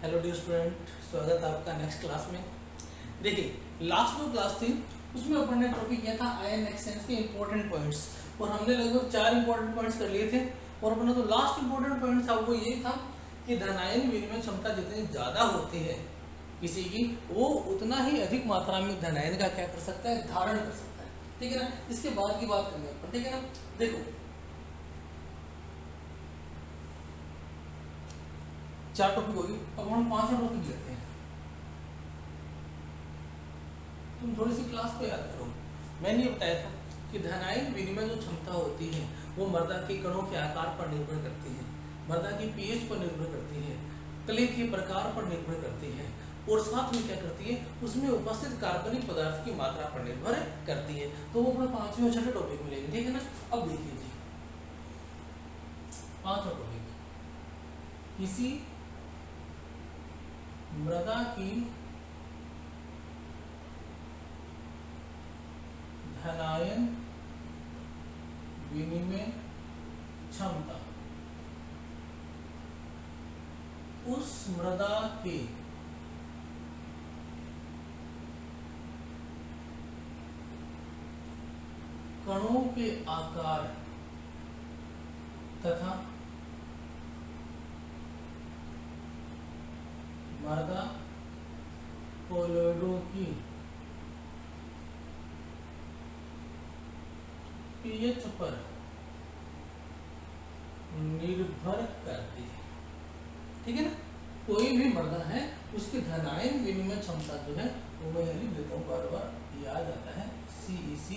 Hello dear student, स्वागत है आपका नेक्स्ट क्लास में। देखिए लास्ट जो क्लास थी उसमें अपन ने टॉपिक किया था आयन एक्सचेंज के इंपॉर्टेंट पॉइंट्स और हमने लगभग 4 इंपॉर्टेंट पॉइंट्स कर लिए थे। और अपना तो लास्ट इंपॉर्टेंट पॉइंट था वो ये था कि धन आयन विनिमय क्षमता जितनी ज़्यादा होती है किसी की, वो उतना ही अधिक मात्रा में धन आयन का क्या कर सकता है, धारण कर सकता है। ठीक है ना। इसके बाद की बात करेंगे अपन, ठीक है ना। देखो 4 टॉपिक होगी, अब हम 5वां टॉपिक लेते हैं। तुम थोड़ी सी क्लास को याद करो। मैंने ये बताया था कि धन आयन विनिमय जो क्षमता होती है वो मृदा के कणों के आकार पर निर्भर करती है, मृदा की पीएच पर निर्भर करती है, कले के प्रकार पर निर्भर करती है और साथ में क्या करती है, उसमें उपस्थित कार्बनिक पदार्थ की मात्रा पर निर्भर करती है। तो वो अपना 5वें और 6वें टॉपिक में लेंगे, ठीक है ना। अब देखिए जी 5वां टॉपिक, किसी मृदा की धन आयन विनिमय क्षमता उस मृदा के कणों के आकार तथा मृदा कोलोइडों की पीएच पर निर्भर करती है। ठीक है ना। कोई भी मृदा है उसकी धन आयन विनिमय क्षमता जो है वो मैं लिख देता हूँ, बार बार याद आता है, CEC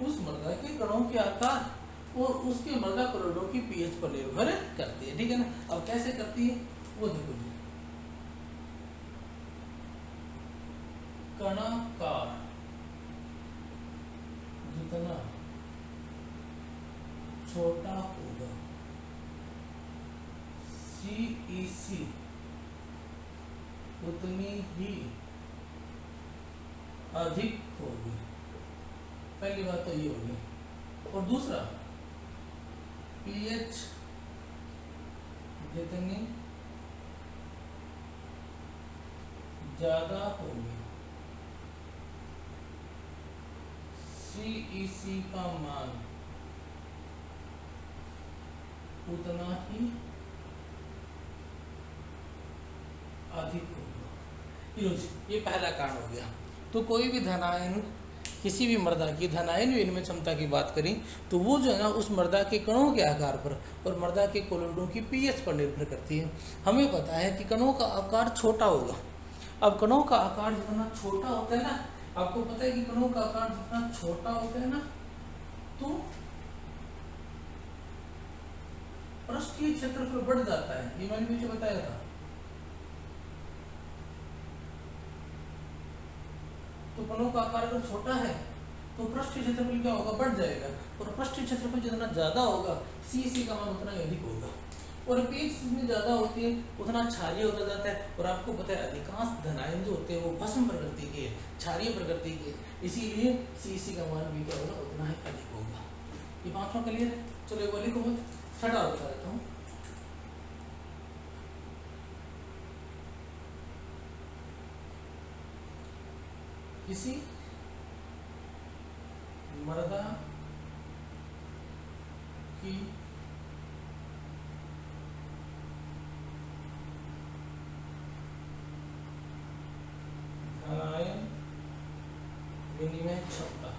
उस मृदा के कणों के आकार और उसके मृदा कोलोइडों की पीएच पर निर्भर करती है। ठीक है ना। अब कैसे करती है वो देखो जी, कणाकार जितना छोटा होगा CEC उतनी ही अधिक होगी। पहली बात तो ये होगी। और दूसरा, पीएच जितनी ज्यादा होगी CEC का मान उतना ही अधिक होगा। ये पहला कारण हो गया। तो कोई भी धन आयन, किसी भी मृदा की धन आयन विनिमय क्षमता की बात करें तो वो जो है ना उस मृदा के कणों के आकार पर और मृदा के कोलोइडों की पीएच पर निर्भर करती है। हमें पता है कि कणों का आकार छोटा होगा। अब कणों का आकार जितना छोटा होता है ना, आपको पता है कि कणों का आकार जितना छोटा होता है ना, तो पृष्ठीय क्षेत्रफल बढ़ जाता है। ये मैंने पीछे बताया था। तो कणों का आकार अगर छोटा है तो पृष्ठीय क्षेत्रफल क्या होगा, बढ़ जाएगा। और पृष्ठीय क्षेत्रफल जितना ज्यादा होगा CEC का मान उतना ही अधिक होगा। और पीएच जितनी ज्यादा होती है उतना क्षारीय होता जाता है। और आपको पता है अधिकांश धन आयन जो होते हैं वो भस्म प्रकृति के, क्षारीय प्रकृति के, इसीलिए CEC का मान भी क्या होगा, उतना ही अधिक होगा। ये 5वां क्लियर है। चलो एक बार लिखो, 6वां बता देता हूँ। किसी मृदा की धन आयन विनिमय क्षमता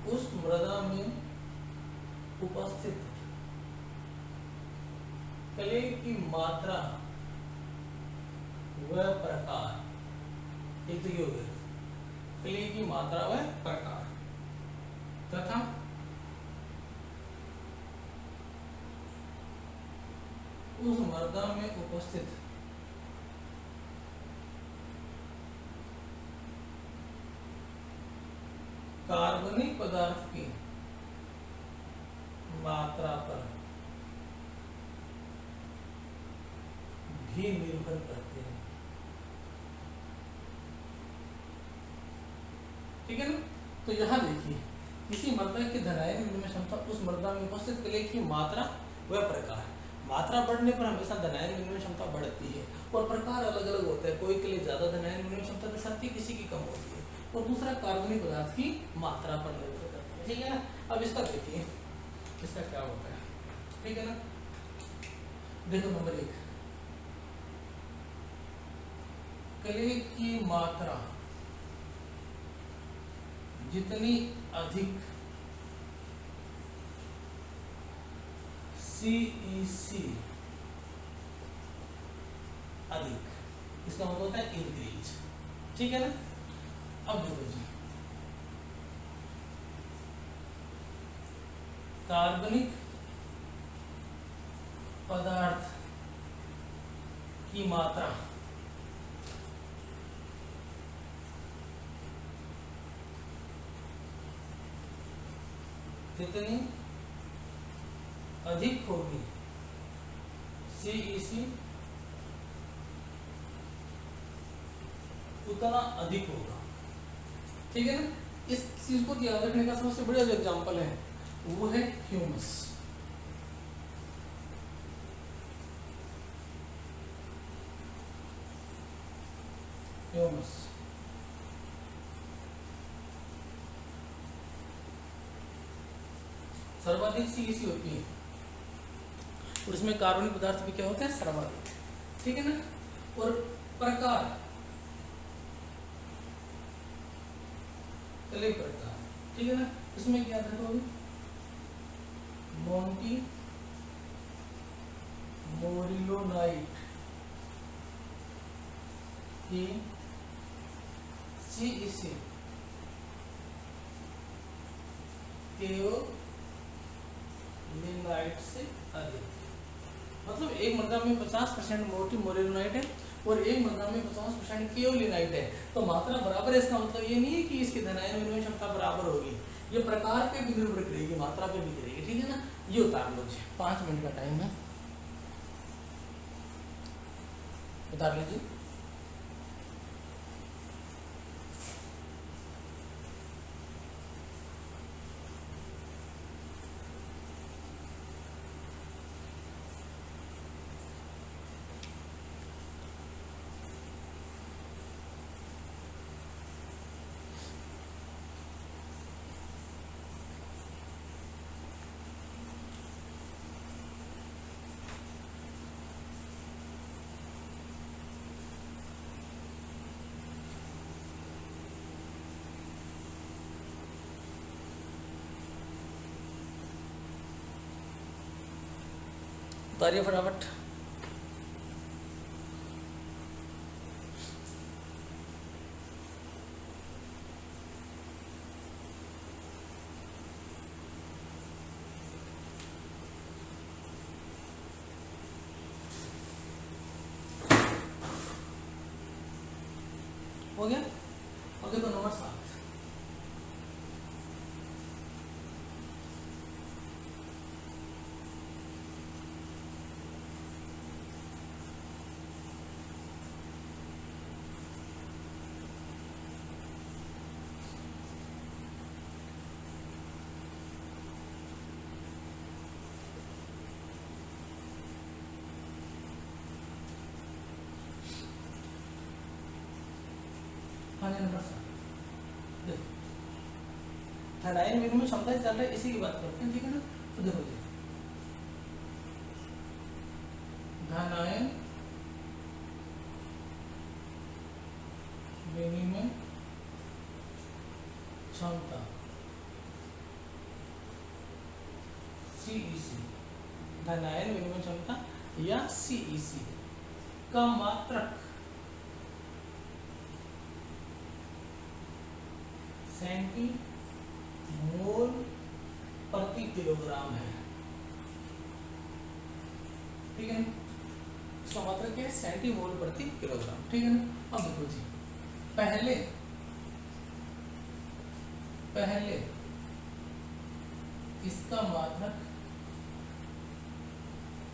उस मृदा में उपस्थित कले की मात्रा व प्रकार, एक तो ये हो गया कले की मात्रा व प्रकार, तथा उस मृदा में उपस्थित कार्बनिक पदार्थ की मात्रा पर भी निर्भर करते हैं। ठीक है ना। तो यहाँ देखिए किसी मृदा की धन आयन विनिमय क्षमता उस मृदा में उपस्थित कले की मात्रा व प्रकार। मात्रा बढ़ने पर हमेशा धनायन विनिमय क्षमता बढ़ती है, और प्रकार अलग अलग होते हैं, कोई के लिए ज्यादा धनायन विनिमय क्षमता दर्शाती है, किसी की कम होती है, और दूसरा कार्बनिक पदार्थ की मात्रा पर निर्भर करता है। ठीक है ना। अब इसका देखिए इसका क्या होता है। ठीक है ना। देखो नंबर 1, क्ले की मात्रा जितनी अधिक CEC अधिक, इसका मतलब होता है इंक्रीज। ठीक है ना। अब देखो जी, कार्बनिक पदार्थ की मात्रा जितनी अधिक होगी CEC उतना अधिक होगा। ठीक है ना। इस चीज को ध्यान रखने का सबसे बढ़िया जो एग्जांपल है वो है ह्यूमस। ह्यूमस सर्वाधिक CEC होती है, और इसमें कार्बनिक पदार्थ भी क्या होते हैं, सर्वाधिक। ठीक है ना। और प्रकार क्ले प्रकार, ठीक है ना, इसमें क्या रखोगे, मोंटी मोरिलोनाइट की CEC केओलिनाइट से अधिक। मतलब एक मृदा में 50% मोटी मोरिलोनाइट है और एक मृदा में 50% केओलिनाइट है, तो मात्रा बराबर है। इसका मतलब ये नहीं है कि इसकी धनायन विनिमय क्षमता बराबर होगी, ये प्रकार पे भी निर्भर करेगी, मात्रा पे भी करेगी। ठीक है ना। ये उतार लो जी, 5 मिनट का टाइम है, उतार लीजिए। उतारिए फटाफट। हो गया। अब देखो नंबर 7, नंबर 7 देखो, धनायन विनिमय क्षमता चल रहा है, इसी की बात करते हैं। ठीक है ना। तो देखो जी, धनायन विनिमय क्षमता CEC, धनायन विनिमय क्षमता या CEC का मात्रक सेंटीमोल प्रति किलोग्राम है। ठीक है ना। इसका मात्रक क्या है, सेंटीमोल प्रति किलोग्राम। ठीक है ना। अब देखो जी, पहले इसका मात्रक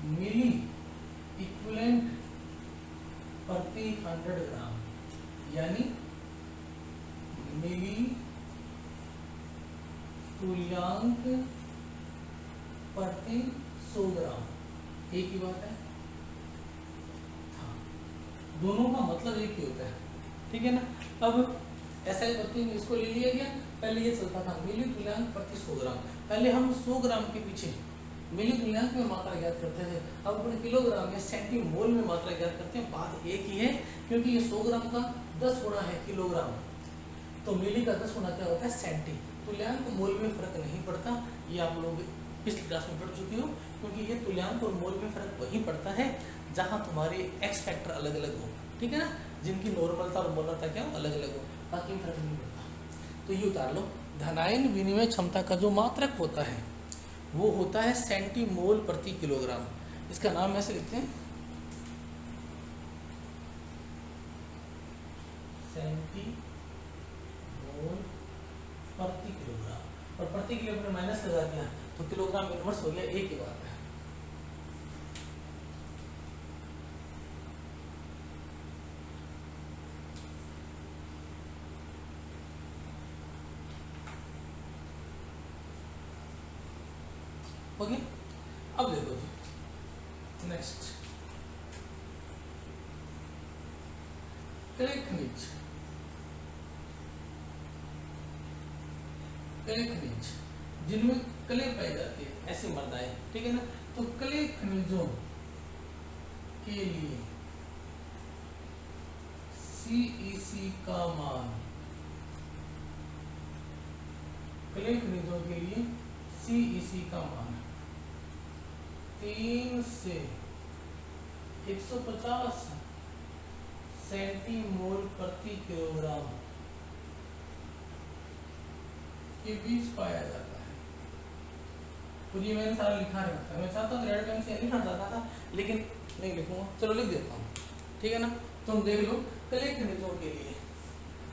मिली इक्विवेलेंट प्रति 100 ग्राम, यानी मिली तुल्यांक प्रति 100 ग्राम एक ही बात है। हाँ, दोनों का मतलब एक ही होता है, ठीक है ना। अब SI 32 इसको ले लिया गया। पहले ये चलता था मिली तुल्यांक प्रति 100 ग्राम। पहले हम 100 ग्राम के पीछे मिली तुल्यांक में मात्रा ज्ञात करते थे, अब अपन किलोग्राम या सेंटीमोल में मात्रा ज्ञात करते हैं। बात एक ही है, क्योंकि ये 100 ग्राम का 10 गुना है किलोग्राम, तो मिली का 10 गुना क्या होता है सेंटी। तुल्यांक मोल में फर्क नहीं पड़ता, ये आप लोग पिछली क्लास में पढ़ चुके हो, क्योंकि ये तुल्यांक और मोल में फर्क वही पड़ता है जहाँ तुम्हारे एक्स फैक्टर अलग अलग हो, ठीक है ना, जिनकी नॉर्मलता और मोलरता क्या हो अलग अलग हो, बाकी फर्क नहीं पड़ता। तो ये उतार लो, धनायन विनिमय क्षमता का जो मात्रक होता है वो होता है सेंटीमोल प्रति किलोग्राम। इसका नाम ऐसे लिखते हैं सेंटीमोल प्रति किलोग्राम, और प्रति किलो में माइनस लगा दिया तो किलोग्राम इनवर्स हो गया, एक ही बात है। ओके, अब देखो जी नेक्स्ट, क्ले खनिज। क्ले खनिज जिनमें क्ले पाई जाती है, ऐसी मृदाएं, ठीक है ना। तो क्ले खनिजों के लिए CEC का मान, क्ले खनिजों के लिए CEC का मान 3 से 150 सेंटीमोल प्रति किलोग्राम के बीच पाया जाता है। तो ये मैंने सारा लिखा नहीं था, मैं चाहता हूँ रेड पेन से लिखना चाहता था लेकिन नहीं लिखूंगा, चलो लिख देता हूँ, ठीक है ना। तुम देख लो, क्ले खनिजों के लिए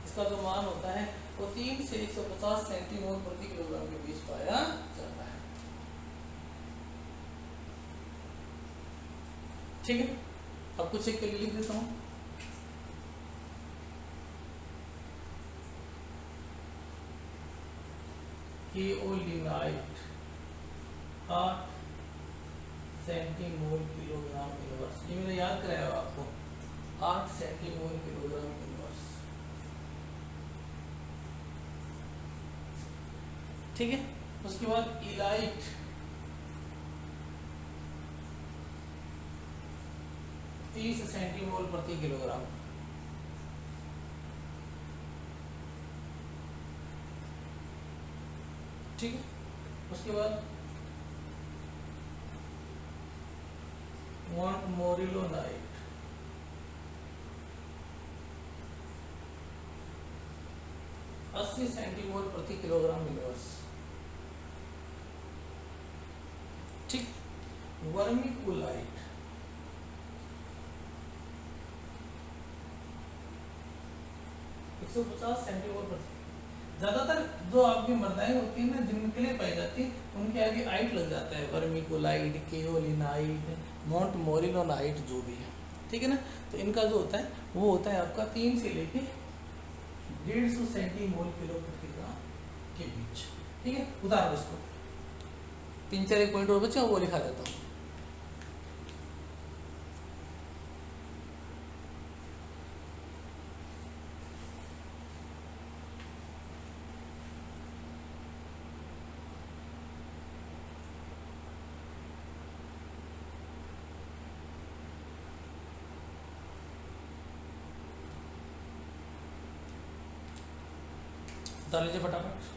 इसका जो मान होता है वो 3 से 150 सेंटीमोल प्रति किलोग्राम के बीच पाया जाता है, ठीक है। अब कुछ एक के लिए लिख देता हूँ, केओलिनाइट 8 सेंटीमोल किलोग्राम इनवर्स, ये मैंने याद कराया आपको, 8 सेंटीमोल किलोग्राम इनवर्स, ठीक है। उसके बाद इलाइट 30 सेंटीमोल प्रति किलोग्राम, ठीक है। उसके बाद मोरिलोनाइट 80 सेंटीमोल प्रति किलोग्राम इनवर्स, ठीक। वर्मिकुलाइट 150 सेंटीमोल प्रति, ज्यादातर जो आपकी मृदाएं होती है ना जिनके लिए पाई जाती है उनके आगे आइट लग जाता है, वर्मिकुलाइट, केओलिनाइट, मॉन्ट मोरिलोनाइट जो भी है, ठीक है ना। तो इनका जो होता है वो होता है आपका 3 से लेके 150 सेंटीमोल किलो प्रति ग्राम के बीच, ठीक है। उदाहरण इसको 3-4 एक पॉइंट और बचा वो लिखा देता हूँ। डाल लीजिए फटाफट,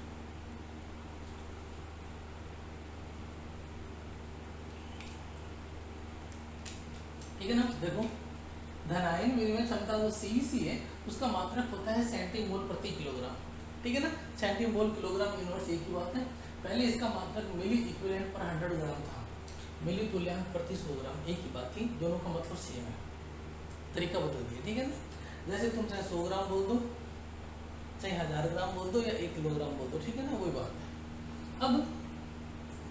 ठीक है ना। देखो, धनायन विनिमय क्षमता जो CEC है उसका मात्रक होता है सेंटीमोल प्रति किलोग्राम, ठीक है ना। सेंटीमोल किलोग्राम इनवर्स एक ही बात है। पहले इसका मात्रक मिली इक्विवेलेंट पर 100 ग्राम था, मिली तुल्यांक प्रति 100 ग्राम, एक ही बात थी, दोनों का मतलब सेम है, तरीका बदल दिया, ठीक है ना। जैसे तुम चाहे 100 ग्राम बोल दो, चाहे 1000 ग्राम बोल दो, या 1 किलोग्राम बोल दो, ठीक है ना, वही बात है। अब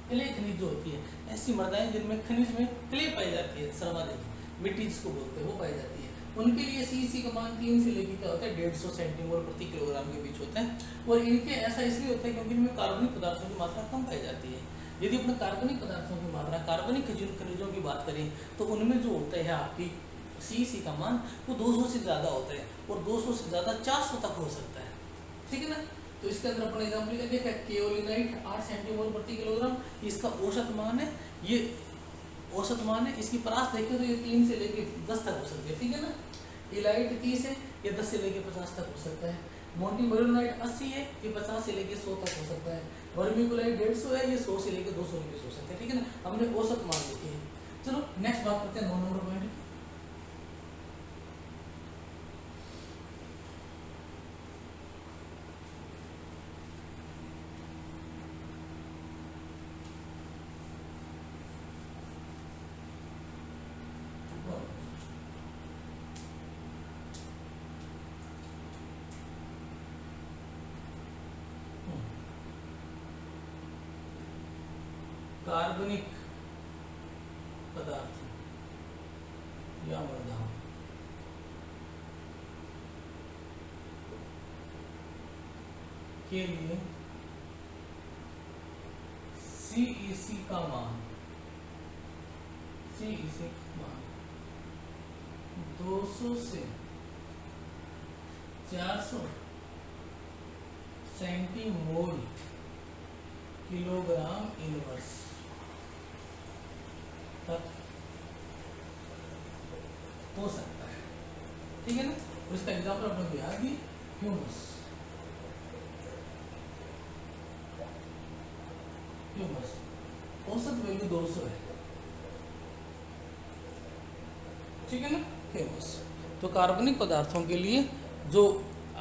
क्ले खनिज जो होती है, ऐसी मृदाएं जिनमें खनिज में क्ले पाई जाती है, सर्वाधिक मिट्टी जिसको बोलते हैं वो पाई जाती है, उनके लिए CEC का मान 3 से लेकर क्या होता है 150 सेंटीमोल प्रति किलोग्राम के बीच होता है। और इनके ऐसा इसलिए होता है क्योंकि इनमें कार्बनिक पदार्थों की मात्रा कम पाई जाती है, यदि अपने कार्बनिक पदार्थों की मात्रा, कार्बनिक खनिजों की बात करें तो उनमें जो होता है आपकी सी का मान वो 200 से ज़्यादा होता है, और 200 से ज़्यादा 400 तक हो सकता है, ठीक है ना। तो इसके अंदर अपने एग्जाम्पल क्या देखा, केओलिनाइट 8 सेंटीमोल प्रति किलोग्राम, इसका औसत मान है, ये औसत मान है। इसकी परास देखें तो ये 3 से लेके 10 तक हो सकती है, ठीक है ना। इलाइट 30 है, ये 10 से लेके 50 तक हो सकता है। मोंटीमोरियोनाइट 80 है, ये 50 से लेके 100 तक हो सकता है। वर्मिकुलाइट 150 है, ये 100 से लेके 200 रुपये हो सकता है, ठीक है ना। हमने औसत मान देखे हैं। चलो नेक्स्ट बात करते हैं 9 नंबर पॉइंट। कार्बनिक पदार्थ या मृदा के लिए CEC का मान 200 से 400 सेंटीमोल किलोग्राम इनवर्स तक हो सकता है, ठीक है ना। तो इसका एग्जाम्पल अपने को याद ही, ह्यूमस औसत वैल्यू 200 है, ठीक है ना, ह्यूमस। तो कार्बनिक पदार्थों के लिए जो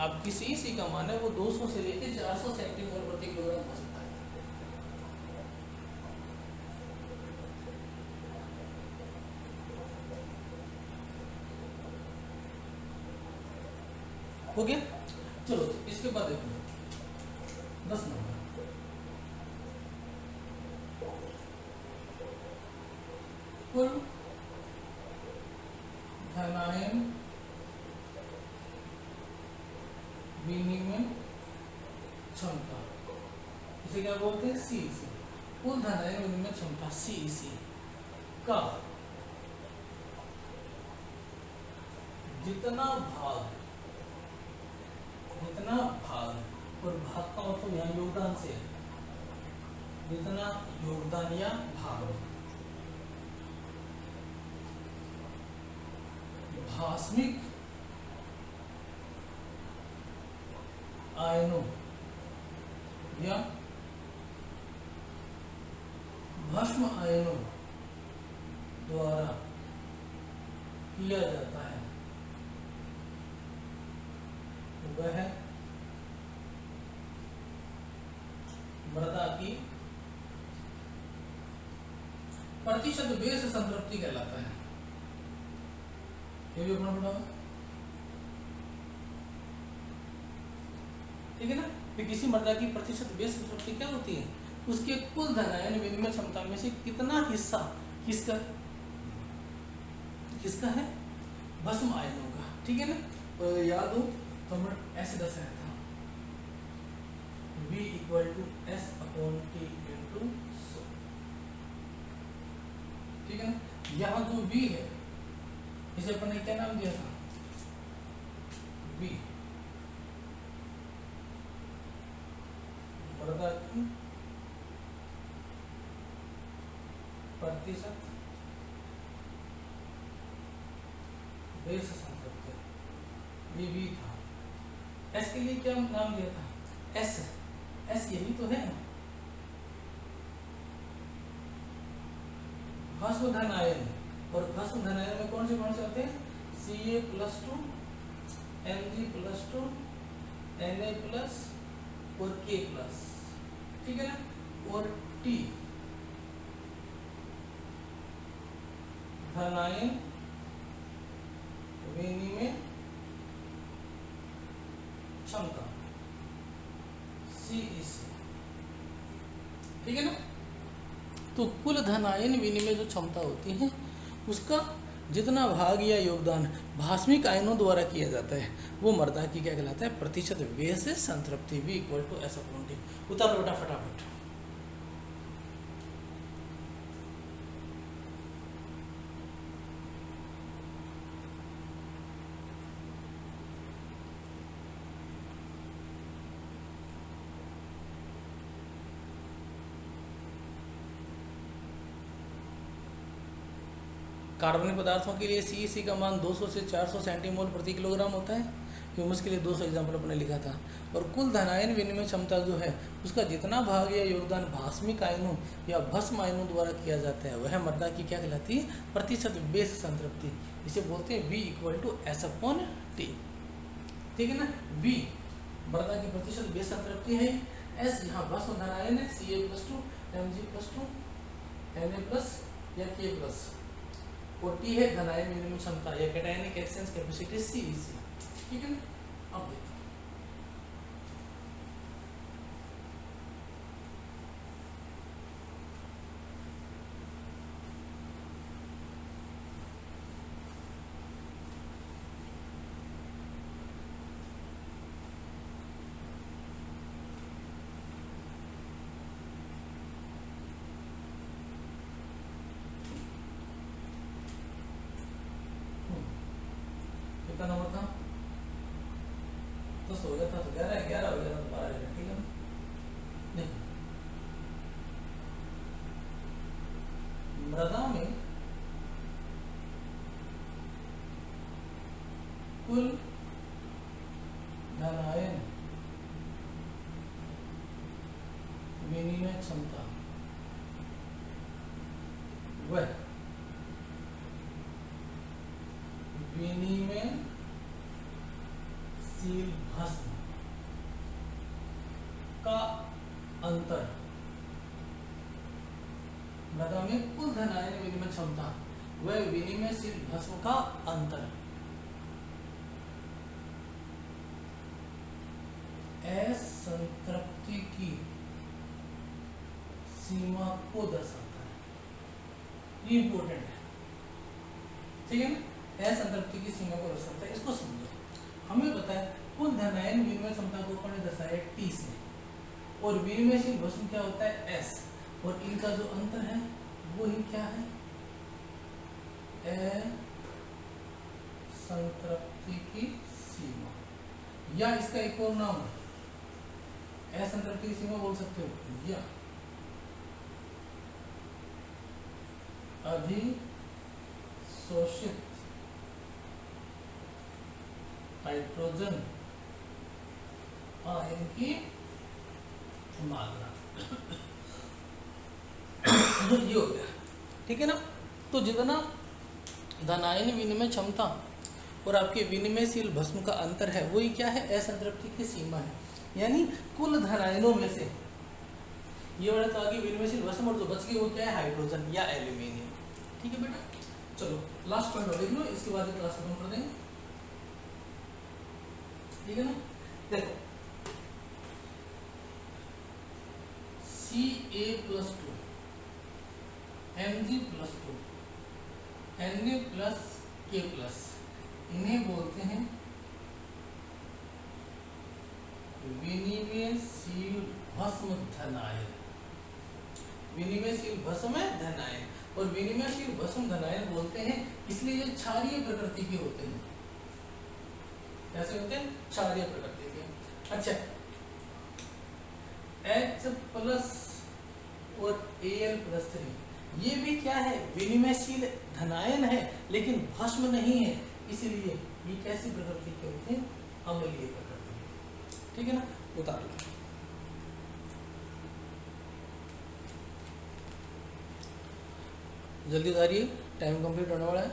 आपकी CEC का मान है वो 200 से लेकर 400 सेंटीमोल प्रति किलोग्राम हो सकता है। हो गया। चलो इसके बाद देखो 10 नंबर, कुल धनायन विनिमय क्षमता, इसे क्या बोलते हैं, CEC। कुल धनायन विनिमय क्षमता CEC का जितना भाग, और भाग का मतलब यहाँ योगदान से, जितना योगदान या भाग भास्मिक आयनों या भस्म आयनों द्वारा किया जाता है वह मृदा की प्रतिशत बेस संतृप्ति कहलाता है। ये भी अपना पढ़ा, ठीक है ना। फिर किसी मृदा की प्रतिशत बेस संतृप्ति क्या होती है, उसके कुल धनायन विनिमय क्षमता में से कितना हिस्सा किसका है, भस्म आयनों का, ठीक है ना। तो याद हो तो हम ऐसे दस रहता है V = S/T × 100, ठीक है ना। यहाँ जो V है इसे अपन ने क्या नाम दिया था, V, मृदा की प्रतिशत बेस संतृप्ति, ये V था। S के लिए क्या नाम दिया था, S यही तो है ना, भस्म धनायन। और भस्म धनायन में कौन से होते हैं, Ca+2 Mg+2 Na+ और K+, ठीक है ना। और T धनायन विनिमय क्षमता CEC, ठीक है ना। तो कुल धनायन विनिमय जो क्षमता होती है उसका जितना भाग या योगदान भास्मिक आयनों द्वारा किया जाता है वो मृदा की क्या कहलाता है, प्रतिशत बेस संतृप्ति V = S/T। उतारो बेटा फटाफट। कार्बनिक पदार्थों के लिए CEC का मान 200 से 400 सेंटीमोल प्रति किलोग्राम होता है। ह्यूमस के लिए 200 एग्जाम्पल अपने लिखा था। और कुल धनायन विनिमय क्षमता जो है उसका जितना भाग या योगदान भास्मिक आयनों या भस्म आयनों द्वारा किया जाता है वह मृदा की क्या कहलाती है? प्रतिशत बेस संतृप्ति। इसे बोलते हैं V = S/T। ठीक है ना। V मृदा की प्रतिशत बेस संतृप्ति है। S यहाँ भस्म धनायन है, Ca+2 Mg+2 Na+ या K+, और T है धनायन विनिमय क्षमता या कैटायनिक एक्सचेंज कैपेसिटी CEC। ठीक है ना। अब देखो कितना नंबर था? 10 हो गया था, तो 11 हो गया, 12 हो गया। ठीक है ना। देखो मृदा में कुल धनायन विनिमय क्षमता वह विनिमयशील भस्म का अंतर, मृदा में कुल धनायन विनिमय क्षमता वह विनिमयशील भस्म का अंतर असंतृप्ति की सीमा को दर्शाता है। ये इंपॉर्टेंट है। ठीक है ना। असंतृप्ति की सीमा को दर्शाता है। इसको समझो। हमें पता है कुल धनायन विनिमय क्षमता को ऊपर ने दर्शाया T से, और विनिमयशील भस्म क्या होता है? S, और इनका जो अंतर है वो ही क्या है? असंतृप्ति की सीमा, या इसका एक और नाम असंतृप्ति की सीमा बोल सकते हो, या अधिशोषित हाइड्रोजन आयन की मात्रा। ये हो गया। ठीक है ना। तो जितना धनायन विनिमय क्षमता और आपके विनिमयशील भस्म का अंतर है वही क्या है? असंतृप्ति की सीमा है। यानी कुल धनायनों में से ये वाला तो आगे विनिमयशील भस्म, और जो बच गई वो क्या है? हाइड्रोजन या एल्यूमिनियम। ठीक है बेटा। चलो लास्ट पॉइंट और देख लो, इसके बाद क्लास खत्म कर देंगे। ठीक है ना। देखो Ca+2 Mg+2 Na+K+, इन्हें बोलते हैं विनिमयशील भस्म धनायन। विनिमयशील भस्म धनायन, और विनिमयशील भस्म धनायन बोलते हैं इसलिए ये क्षारीय प्रकृति के होते हैं। कैसे होते हैं? क्षारीय प्रकृति के। अच्छा, H+ और Al+3 ये भी क्या है? विनिमयशील धनायन है लेकिन भस्म नहीं है, इसलिए ये कैसी प्रकृति के होते हैं? अम्लीय प्रकृति। ठीक है ना। उतार लो। जल्दी उतारिए, टाइम कंप्लीट होने वाला है।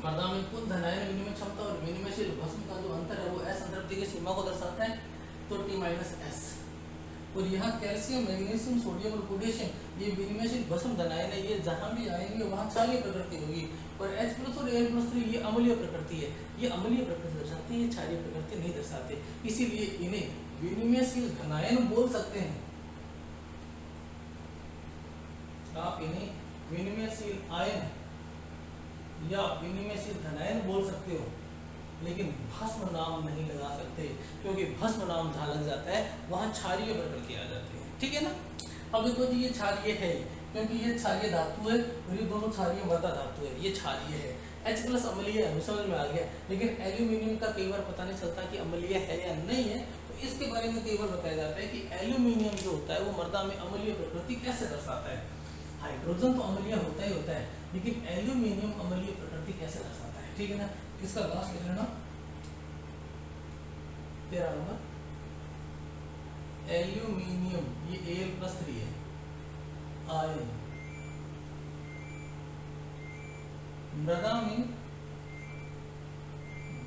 मृदा में कुल धनायन विनिमय क्षमता और विनिमयशील भस्म का जो अंतर है वो असंतृप्ति की सीमा को दर्शाता है, तो T-S। और यहाँ कैल्शियम, मैग्नीशियम, सोडियम और पोटेशियम ये विनिमयशील भस्म धनायन है, ये जहाँ भी आएंगे वहाँ क्षारीय प्रकृति होगी। और H+ और Al+3 ये अम्लीय प्रकृति है, ये अम्लीय प्रकृति दर्शाती है, ये क्षारीय प्रकृति नहीं दर्शाते, इसीलिए इन्हें विनिमयशील धनायन बोल सकते हैं। आप इन्हें विनिमयशील आयन या विनिमयशील धनायन बोल सकते हो, लेकिन भस्म नाम नहीं लगा सकते, क्योंकि भस्म नाम जहाँ लग जाता है वहाँ क्षारीय प्रकृति आ जाती है। ठीक है ना। अब देखो जी ये क्षारीय है, क्योंकि ये क्षारीय धातु है और ये दोनों क्षारीय मृदा धातु है, ये क्षारीय है। H प्लस अम्लीय है, समझ में आ गया। लेकिन एल्यूमिनियम का कई बार पता नहीं चलता कि अम्लीय है या नहीं है, तो इसके बारे में कई बार बताया जाता है कि एल्यूमिनियम जो होता है वो मृदा में अम्लीय प्रकृति कैसे दर्शाता है। हाइड्रोजन तो अम्लीय होता ही होता है, लेकिन एल्यूमिनियम अम्लीय प्रकृति कैसे दर्शाता है, ठीक है ना। इसका लास्ट ले लेना 13 नंबर, एल्यूमिनियम, ये Al+3 है, आयन मृदा में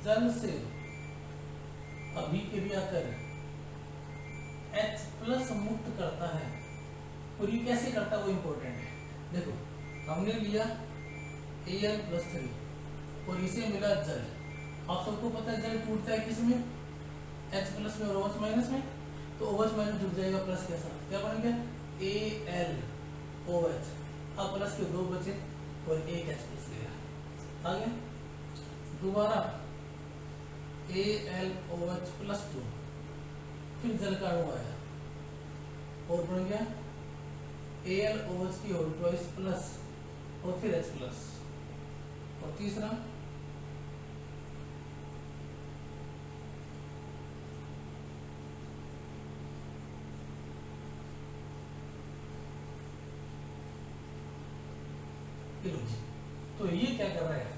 जल से अभिक्रिया कर H+ मुक्त करता है। और ये कैसे करता है वो इंपॉर्टेंट है। देखो हमने लिया Al+3 और इसे मिला जल। आप सबको पता है जल टूटता है किसमें, H+ में और OH- में। तो OH- जुड़ जाएगा प्लस के साथ, क्या बन गया AlOH। अब प्लस के 2 बचे और एक H+ गया, आ गया। दोबारा AlOH+2, फिर जल का अणु आया और बन गया AlOH की होल ट्वाइस प्लस और फिर H+। और तीसरा तो ये क्या कर रहा है,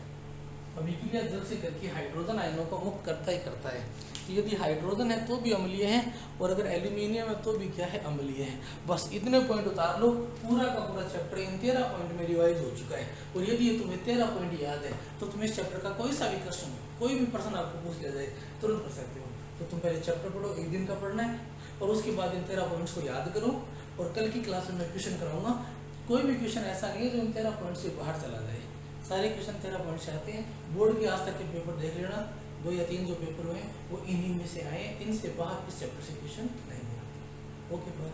अभिक्रिया जल से करके हाइड्रोजन आयनों को मुक्त करता ही करता है। यदि हाइड्रोजन है तो भी अम्लीय है, और अगर एल्यूमिनियम है तो भी क्या है, अम्लीय है। बस इतने पॉइंट उतार लो, पूरा का पूरा चैप्टर इन 13 पॉइंट में रिवाइज हो चुका है। और यदि ये तुम्हें 13 पॉइंट याद है तो तुम्हें इस चैप्टर का कोई सा भी क्वेश्चन, कोई भी प्रश्न आपको पूछ लिया जाए तुरंत कर सकते हो। तो तुम पहले चैप्टर पढ़ो, एक दिन का पढ़ना है, और उसके बाद इन 13 पॉइंट्स को याद करो। और कल की क्लास में मैं क्वेश्चन कराऊंगा, कोई भी क्वेश्चन ऐसा नहीं है जो इन 13 पॉइंट से बाहर चला जाए। सारे क्वेश्चन 13 पॉइंट से आते हैं। बोर्ड के आज तक के पेपर देख लेना, 2 या 3 जो पेपर हुए वो इन्हीं में से आए, इनसे बाहर इस चैप्टर से क्वेश्चन नहीं आते। Okay, bye.